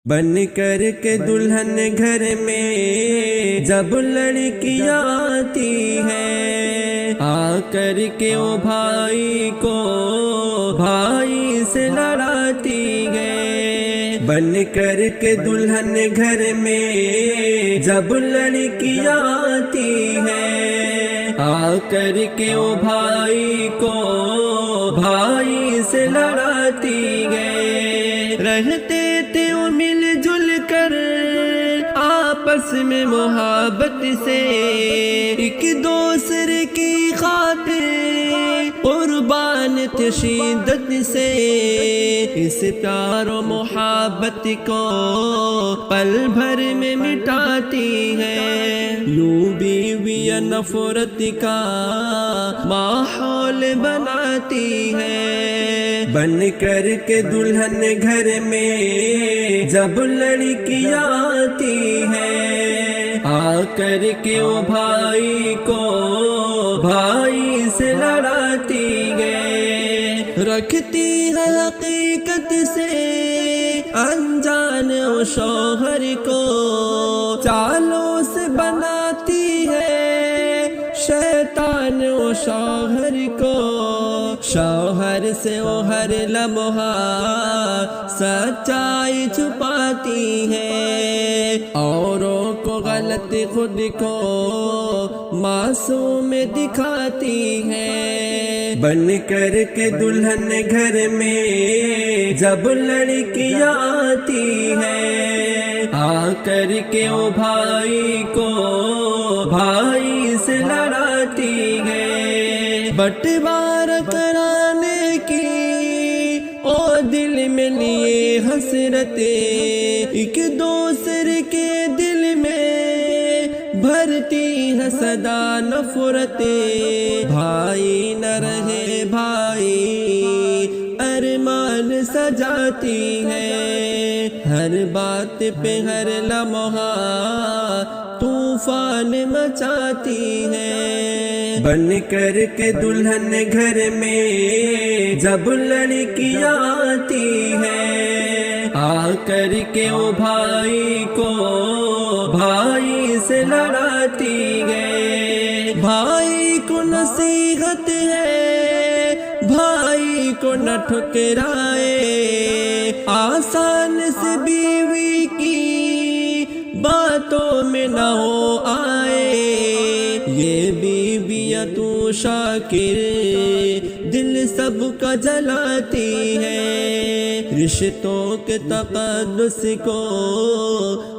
بن کر کے دلہن گھر میں جب لڑکیاں آتی ہے، آ کر کے وہ بھائی کو بھائی سے لڑاتی ہے۔ بن کر کے دلہن گھر میں جب لڑکیاں آتی ہے، آ کر کے وہ بھائی کو بھائی سے لڑاتی ہے۔ رہتے تھے وہ مل جل کر آپس میں محبت سے، ایک دوسرے کی خاطر قربان تھے شدت سے۔ اس پیار و محبت کو پل بھر میں مٹاتی ہے، یوں بیوی نفرت کا ماحول بناتی ہے۔ بن کر کے دلہن گھر میں جب لڑکیاں آتی ہے، آ کر کے وہ بھائی کو بھائی سے لڑاتی ہے۔ رکھتی ہے حقیقت سے انجان و شوہر کو، چالوں سے بناتی ہے شیطان و شوہر کو۔ شوہر سے وہ ہر لمحہ سچائی چھپاتی ہے، اوروں کو غلط خود کو معصوم دکھاتی ہے۔ بن کر کے دلہن گھر میں جب لڑکیاں آتی ہے، آ کر کے وہ بھائی کو بھائی سے لڑاتی ہے۔ بٹوارہ کرانے کی او دل میں لیے حسرتیں، ایک دوسرے کے دل میں بھرتی ہے سدا نفرتیں۔ بھائی نہ رہے بھائی ارمان سجاتی ہے، ہر بات پہ ہر لمحہ طوفان مچاتی ہے۔ بن کر کے دلہن گھر میں جب لڑکیاں آتی ہے، آ کر کے وہ بھائی کو بھائی سے لڑاتی ہے۔ بھائی کو نصیحت ہے بھائی کو نہ ٹھکرائے، آسان سے بیوی کی باتوں میں نہ ہو آئے۔ یہ بیویاں تو شاکر دل سب کا جلاتی ہے، رشتوں کے تقدس کو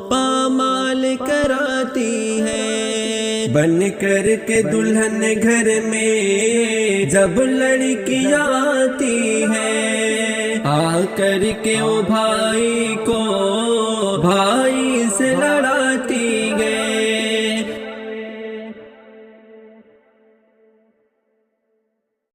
پامال کراتی ہے۔ بن کر کے دلہن گھر میں جب لڑکیاں آتی ہے، آ کر کے وہ بھائی کو بھائی سے لڑاتی